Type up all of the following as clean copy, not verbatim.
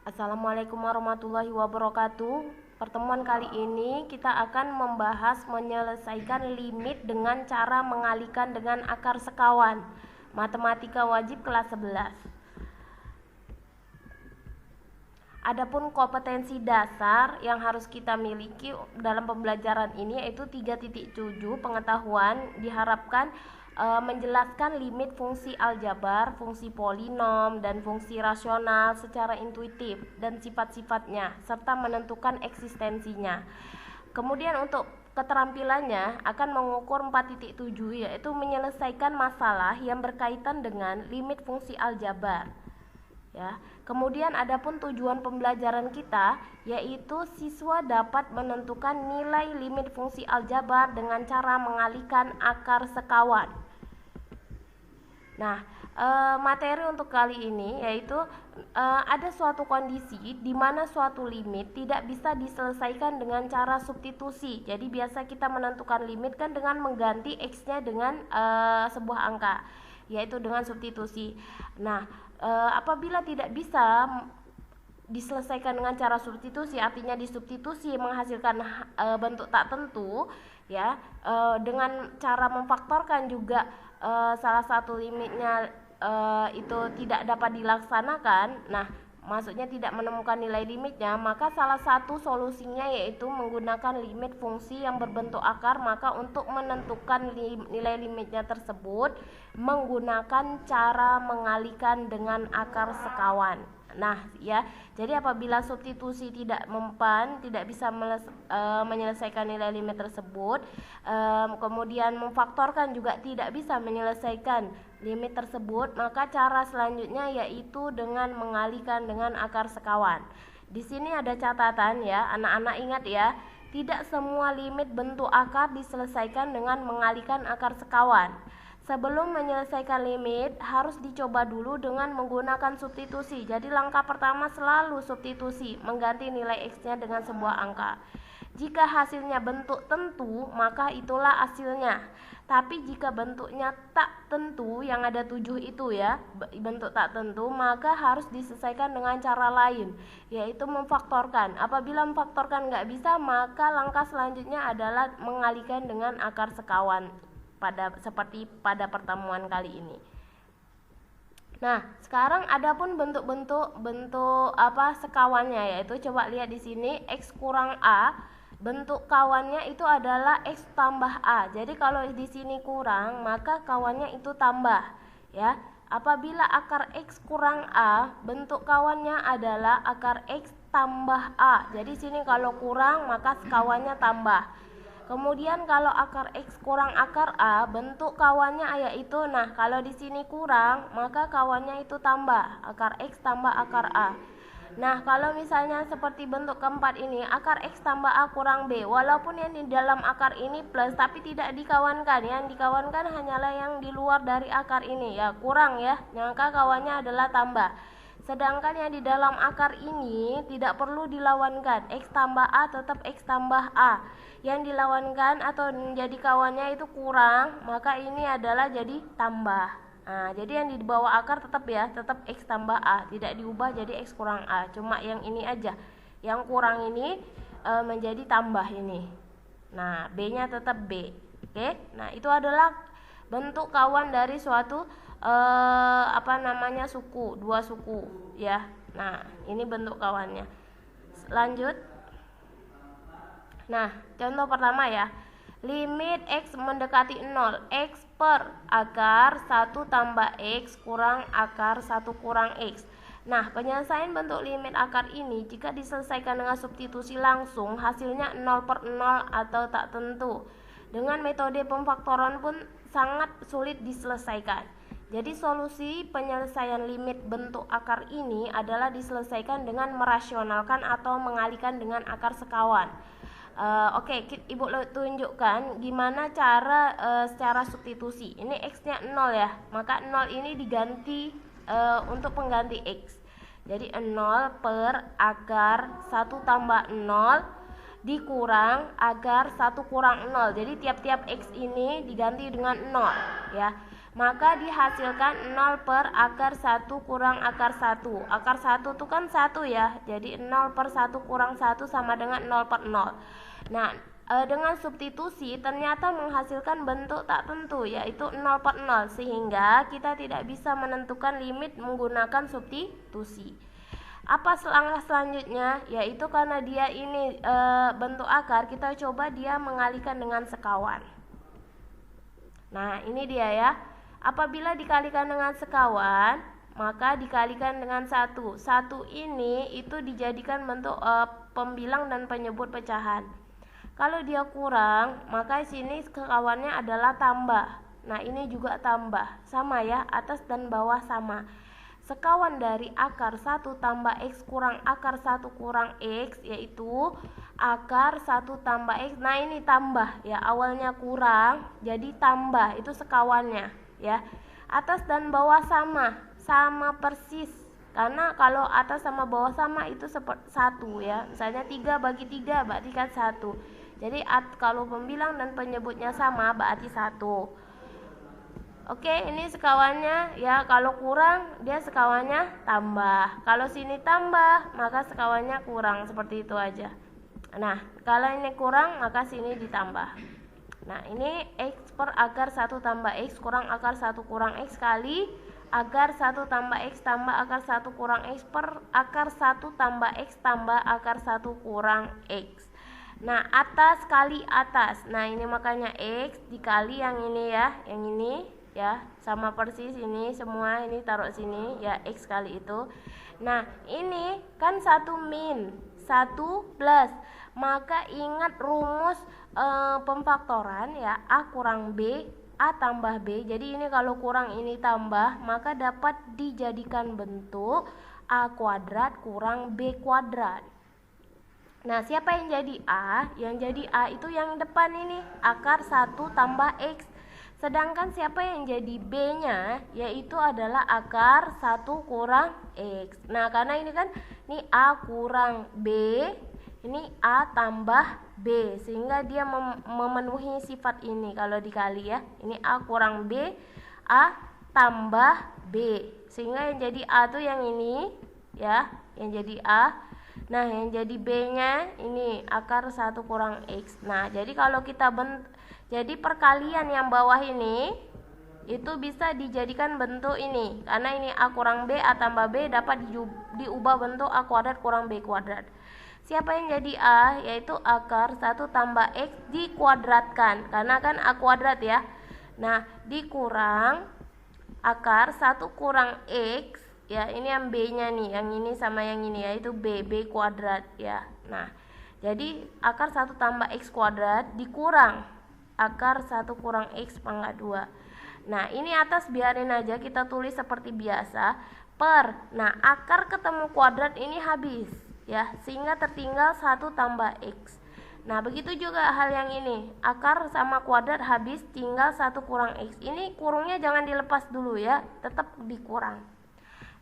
Assalamualaikum warahmatullahi wabarakatuh. Pertemuan kali ini kita akan membahas menyelesaikan limit dengan cara mengalihkan dengan akar sekawan. Matematika wajib kelas 11. Adapun kompetensi dasar yang harus kita miliki dalam pembelajaran ini yaitu 3.7 pengetahuan diharapkan menjelaskan limit fungsi aljabar, fungsi polinom, dan fungsi rasional secara intuitif dan sifat-sifatnya serta menentukan eksistensinya. Kemudian untuk keterampilannya akan mengukur 4.7 yaitu menyelesaikan masalah yang berkaitan dengan limit fungsi aljabar. Ya. Kemudian adapun tujuan pembelajaran kita yaitu siswa dapat menentukan nilai limit fungsi aljabar dengan cara mengalihkan akar sekawan. Nah, materi untuk kali ini yaitu ada suatu kondisi di mana suatu limit tidak bisa diselesaikan dengan cara substitusi. Jadi biasa kita menentukan limit kan dengan mengganti x-nya dengan sebuah angka, yaitu dengan substitusi. Nah, apabila tidak bisa diselesaikan dengan cara substitusi, artinya disubstitusi menghasilkan bentuk tak tentu, ya, dengan cara memfaktorkan juga salah satu limitnya itu tidak dapat dilaksanakan. Nah, maksudnya tidak menemukan nilai limitnya, maka salah satu solusinya yaitu menggunakan limit fungsi yang berbentuk akar. Maka untuk menentukan nilai limitnya tersebut menggunakan cara mengalihkan dengan akar sekawan. Nah, ya, jadi apabila substitusi tidak mempan, tidak bisa menyelesaikan nilai limit tersebut, kemudian memfaktorkan juga tidak bisa menyelesaikan limit tersebut, maka cara selanjutnya yaitu dengan mengalihkan dengan akar sekawan. Di sini ada catatan ya, anak-anak ingat ya, tidak semua limit bentuk akar diselesaikan dengan mengalihkan akar sekawan. Sebelum menyelesaikan limit harus dicoba dulu dengan menggunakan substitusi. Jadi langkah pertama selalu substitusi, mengganti nilai x-nya dengan sebuah angka. Jika hasilnya bentuk tentu, maka itulah hasilnya. Tapi jika bentuknya tak tentu, yang ada 7 itu ya, bentuk tak tentu, maka harus diselesaikan dengan cara lain, yaitu memfaktorkan. Apabila memfaktorkan nggak bisa, maka langkah selanjutnya adalah mengalihkan dengan akar sekawan, seperti pada pertemuan kali ini. Nah, sekarang adapun bentuk sekawannya, yaitu coba lihat di sini x kurang a, bentuk kawannya itu adalah x tambah a. Jadi kalau di sini kurang, maka kawannya itu tambah, ya. Apabila akar x kurang a, bentuk kawannya adalah akar x tambah a. Jadi sini kalau kurang, maka sekawannya tambah. Kemudian kalau akar x kurang akar a, bentuk kawannya yaitu, nah kalau di sini kurang, maka kawannya itu tambah, akar x tambah akar a. Nah, kalau misalnya seperti bentuk keempat ini, akar x tambah a kurang b, walaupun yang di dalam akar ini plus, tapi tidak dikawankan, yang dikawankan hanyalah yang di luar dari akar ini, ya kurang ya, maka kawannya adalah tambah. Sedangkan yang di dalam akar ini tidak perlu dilawankan, x tambah a tetap x tambah a. Yang dilawankan atau menjadi kawannya itu kurang, maka ini adalah jadi tambah. Nah, jadi yang di bawah akar tetap ya, tetap x tambah a, tidak diubah jadi x kurang a. Cuma yang ini aja, yang kurang ini menjadi tambah ini. Nah, b-nya tetap b. Oke, nah itu adalah bentuk kawan dari suatu suku, dua suku ya. Nah, ini bentuk kawannya. Lanjut. Nah, contoh pertama ya, limit x mendekati 0, x per akar 1 tambah x kurang akar 1 kurang x. Nah, penyelesaian bentuk limit akar ini jika diselesaikan dengan substitusi langsung, hasilnya 0 per 0 atau tak tentu. Dengan metode pemfaktoran pun sangat sulit diselesaikan. Jadi solusi penyelesaian limit bentuk akar ini adalah diselesaikan dengan merasionalkan atau mengalihkan dengan akar sekawan. Oke, Ibu tunjukkan gimana cara secara substitusi. Ini x-nya 0 ya, maka 0 ini diganti untuk pengganti x. Jadi 0 per akar 1 tambah 0 dikurang akar 1 kurang 0. Jadi tiap-tiap x ini diganti dengan 0 ya. maka dihasilkan 0 per akar 1 kurang akar 1. Akar 1 itu kan 1 ya, jadi 0 per 1 kurang 1 sama dengan 0 per 0. Nah, dengan substitusi ternyata menghasilkan bentuk tak tentu, yaitu 0 per 0, sehingga kita tidak bisa menentukan limit menggunakan substitusi. Apa langkah selanjutnya? Yaitu karena dia ini bentuk akar, kita coba dia mengalihkan dengan sekawan. Nah, ini dia ya. Apabila dikalikan dengan sekawan, maka dikalikan dengan 1. 1 ini itu dijadikan bentuk pembilang dan penyebut pecahan. Kalau dia kurang, maka sini sekawannya adalah tambah. Nah, ini juga tambah. Sama ya, atas dan bawah sama. Sekawan dari akar 1 tambah X kurang akar 1 kurang X, yaitu akar 1 tambah X. Nah, ini tambah ya, awalnya kurang jadi tambah, itu sekawannya ya. Atas dan bawah sama persis, karena kalau atas sama bawah sama itu seperti 1 ya. Misalnya 3 bagi 3 berarti kan 1. Jadi kalau pembilang dan penyebutnya sama berarti 1. Oke, ini sekawannya ya. Kalau kurang, dia sekawannya tambah. Kalau sini tambah, maka sekawannya kurang. Seperti itu aja. Nah, kalau ini kurang, maka sini ditambah. Nah, ini X per akar 1 tambah X kurang akar 1 kurang X kali akar 1 tambah X tambah akar 1 kurang X per akar 1 tambah X tambah akar 1 kurang X. Nah, atas kali atas. Nah, ini makanya X dikali yang ini ya, yang ini ya, sama persis ini semua, ini taruh sini ya, X kali itu. Nah, ini kan 1 min 1 plus, maka ingat rumus pemfaktoran ya, A kurang B, A tambah B. Jadi ini kalau kurang ini tambah, maka dapat dijadikan bentuk A kuadrat kurang B kuadrat. Nah, siapa yang jadi A? Yang jadi A itu yang depan ini, akar 1 tambah X. Sedangkan siapa yang jadi B-nya, yaitu adalah akar 1 kurang X. Nah, karena ini kan ini A kurang B, ini A tambah B, sehingga dia memenuhi sifat ini kalau dikali ya. Ini A kurang B, A tambah B, sehingga yang jadi A tuh yang ini ya, yang jadi A. Nah, yang jadi B-nya ini akar 1 kurang X. Nah, jadi kalau kita jadi perkalian yang bawah ini itu bisa dijadikan bentuk ini, karena ini A kurang B, A tambah B dapat diubah bentuk A kuadrat kurang B kuadrat. Siapa yang jadi A? Yaitu akar 1 tambah X dikuadratkan, karena kan A kuadrat ya. Nah, dikurang akar 1 kurang X ya, ini yang B-nya nih, yang ini sama yang ini yaitu B kuadrat ya. Nah, jadi akar 1 tambah X kuadrat dikurang akar 1 kurang X pangkat 2. Nah, ini atas biarin aja, kita tulis seperti biasa per. Nah, akar ketemu kuadrat ini habis ya, sehingga tertinggal 1 tambah X. Nah, begitu juga hal yang ini, akar sama kuadrat habis, tinggal 1 kurang X. Ini kurungnya jangan dilepas dulu ya, tetap dikurang.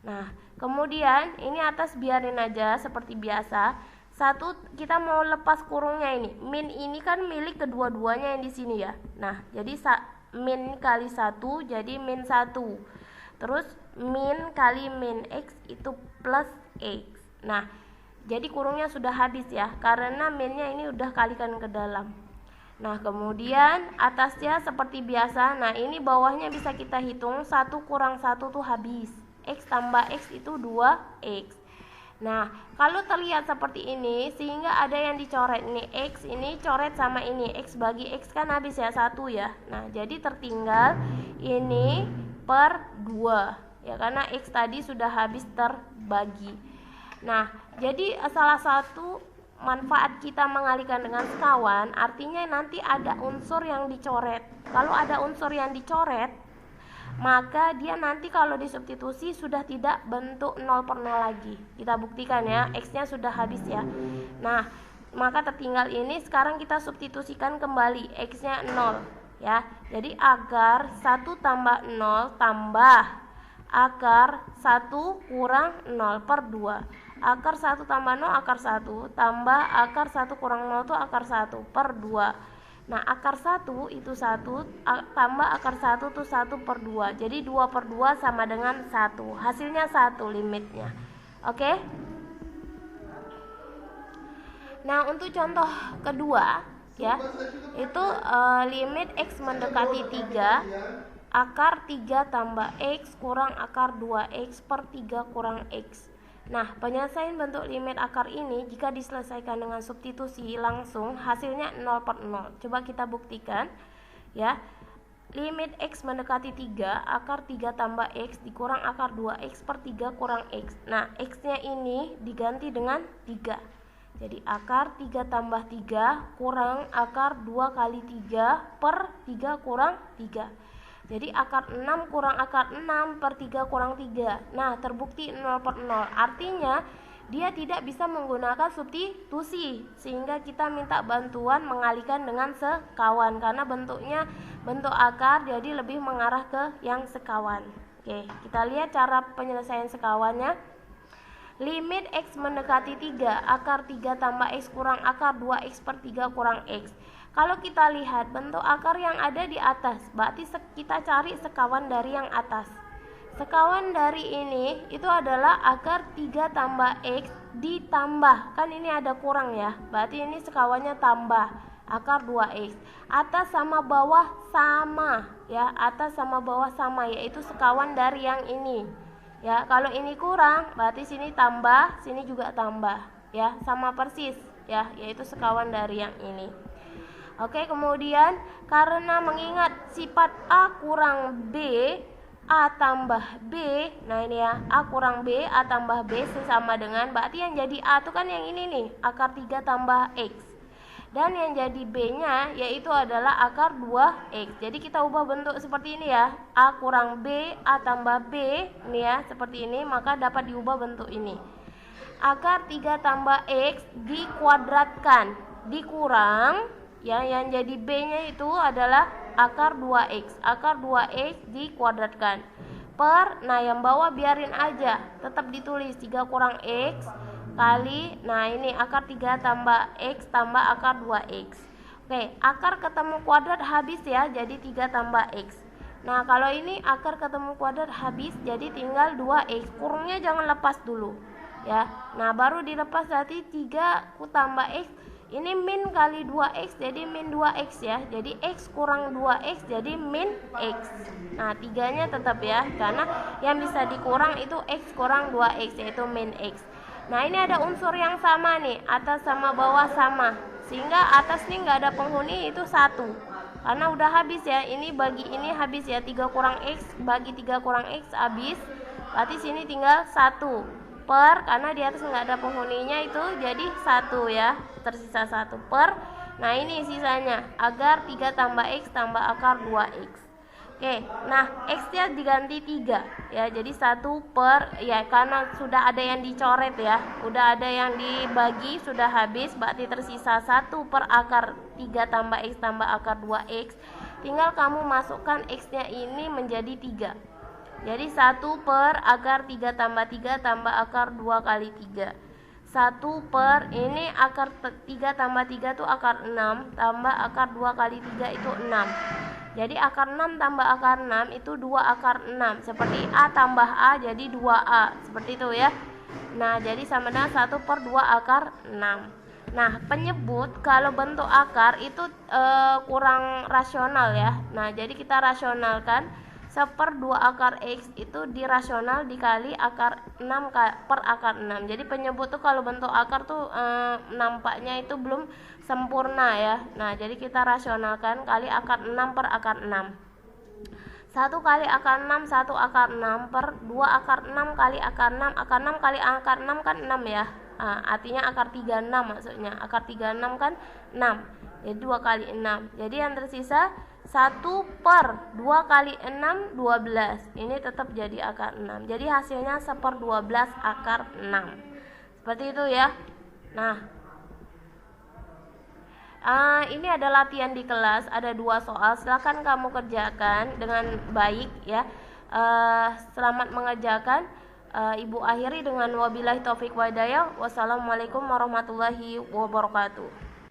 Nah, kemudian ini atas biarin aja seperti biasa. 1 kita mau lepas kurungnya ini. Min ini kan milik kedua-duanya yang di sini ya. Nah, jadi min kali 1 jadi min 1. Terus min kali min X itu plus X. Nah, jadi kurungnya sudah habis ya, karena minnya ini udah kalikan ke dalam. Nah, kemudian atasnya seperti biasa. Nah, ini bawahnya bisa kita hitung, 1 kurang 1 tuh habis. X tambah X itu 2X. Nah, kalau terlihat seperti ini, sehingga ada yang dicoret ini, X ini coret sama ini, X bagi X kan habis ya, 1 ya. Nah, jadi tertinggal ini per 2 ya, karena X tadi sudah habis terbagi. Nah, jadi salah satu manfaat kita mengalihkan dengan sekawan, artinya nanti ada unsur yang dicoret. Kalau ada unsur yang dicoret, maka dia nanti kalau disubstitusi sudah tidak bentuk 0 per 0 lagi. Kita buktikan ya, X-nya sudah habis ya. Nah, maka tertinggal ini, sekarang kita substitusikan kembali, X-nya 0 ya. Jadi akar 1 tambah 0 tambah akar 1 kurang 0 per 2. Akar 1 tambah 0 akar 1 tambah akar 1 kurang 0 itu akar 1 per 2. Nah, akar 1 itu 1 tambah akar 1 itu 1/2. Jadi 2/2 sama dengan 1. Hasilnya 1 limitnya. Oke? Nah, untuk contoh kedua ya, itu limit x mendekati 3, akar 3 tambah x kurang akar 2x per 3 kurang x. Nah, penyelesaian bentuk limit akar ini jika diselesaikan dengan substitusi langsung hasilnya 0/0. Coba kita buktikan ya. Limit x mendekati 3, akar 3 tambah x dikurang akar 2x per 3 kurang x. Nah, x-nya ini diganti dengan 3. Jadi akar 3 tambah 3 kurang akar 2 kali 3 per 3 kurang 3. Jadi akar 6 kurang akar 6 per 3 kurang 3. Nah, terbukti 0/0. Artinya dia tidak bisa menggunakan substitusi, sehingga kita minta bantuan mengalihkan dengan sekawan karena bentuknya bentuk akar, jadi lebih mengarah ke yang sekawan. Oke, kita lihat cara penyelesaian sekawannya. Limit x mendekati 3, akar 3 tambah x kurang akar 2x per 3 kurang x. Kalau kita lihat bentuk akar yang ada di atas, berarti kita cari sekawan dari yang atas. Sekawan dari ini itu adalah akar 3 tambah x ditambah, kan ini ada kurang ya, berarti ini sekawannya tambah akar 2x. Atas sama bawah sama ya, atas sama bawah sama, yaitu sekawan dari yang ini ya. Kalau ini kurang berarti sini tambah, sini juga tambah ya, sama persis ya, yaitu sekawan dari yang ini. Oke, kemudian karena mengingat sifat A kurang B, A tambah B, nah ini ya, A kurang B, A tambah B sama dengan, berarti yang jadi A itu kan yang ini nih, akar 3 tambah X. Dan yang jadi B-nya yaitu adalah akar 2X. Jadi kita ubah bentuk seperti ini ya, A kurang B, A tambah B, ini ya, seperti ini, maka dapat diubah bentuk ini. Akar 3 tambah X dikuadratkan, dikurang, ya, yang jadi B-nya itu adalah akar 2x. Akar 2x dikuadratkan per, nah yang bawah biarin aja, tetap ditulis 3 kurang x kali, nah ini akar 3 tambah x tambah akar 2x. Oke, akar ketemu kuadrat habis ya, jadi 3 tambah x. Nah, kalau ini akar ketemu kuadrat habis, jadi tinggal 2x. Kurungnya jangan lepas dulu ya. Nah, baru dilepas, berarti 3 tambah x. Ini min kali 2x, jadi min 2x ya. Jadi x kurang 2x, jadi min x. Nah, 3-nya tetap ya, karena yang bisa dikurang itu x kurang 2x, yaitu min x. Nah, ini ada unsur yang sama nih, atas sama bawah sama, sehingga atas nih nggak ada penghuni, itu 1. Karena udah habis ya, ini bagi ini habis ya, 3 kurang x bagi 3 kurang x habis, berarti sini tinggal 1 per, karena di atas nggak ada penghuninya, itu jadi 1 ya, tersisa 1 per. Nah, ini sisanya agar 3 tambah x tambah akar 2x. Oke, nah x-nya diganti 3 ya, jadi 1 per, ya karena sudah ada yang dicoret ya, udah ada yang dibagi, sudah habis, berarti tersisa 1 per akar 3 tambah x tambah akar 2x. Tinggal kamu masukkan x-nya ini menjadi 3. Jadi 1 per akar 3 tambah 3 tambah akar 2 kali 3. 1 per, ini akar 3 tambah 3 itu akar 6, tambah akar 2 kali 3 itu 6. Jadi akar 6 tambah akar 6 itu 2 akar 6. Seperti A tambah A jadi 2A, seperti itu ya. Nah, jadi sama dengan 1 per 2 akar 6. Nah, penyebut kalau bentuk akar itu kurang rasional ya. Nah, jadi kita rasionalkan, 1/2 akar x itu dirasional dikali akar 6 per akar 6. Jadi penyebut tuh kalau bentuk akar tuh nampaknya itu belum sempurna ya. Nah, jadi kita rasionalkan kali akar 6 per akar 6. 1 kali akar 6, 1 akar 6 per 2 akar 6 kali akar 6. Akar 6 kali akar 6 kan 6 ya. Artinya akar 36 maksudnya. Akar 36 kan 6. Jadi 2 kali 6. Jadi yang tersisa 1 per 2 kali 6, 12. Ini tetap jadi akar 6. Jadi hasilnya 1/12 akar 6. Seperti itu ya. Nah, ini ada latihan di kelas, ada 2 soal. Silakan kamu kerjakan dengan baik ya. Selamat mengerjakan. Ibu akhiri dengan wabillahi taufik wa hidayah. Wassalamualaikum warahmatullahi wabarakatuh.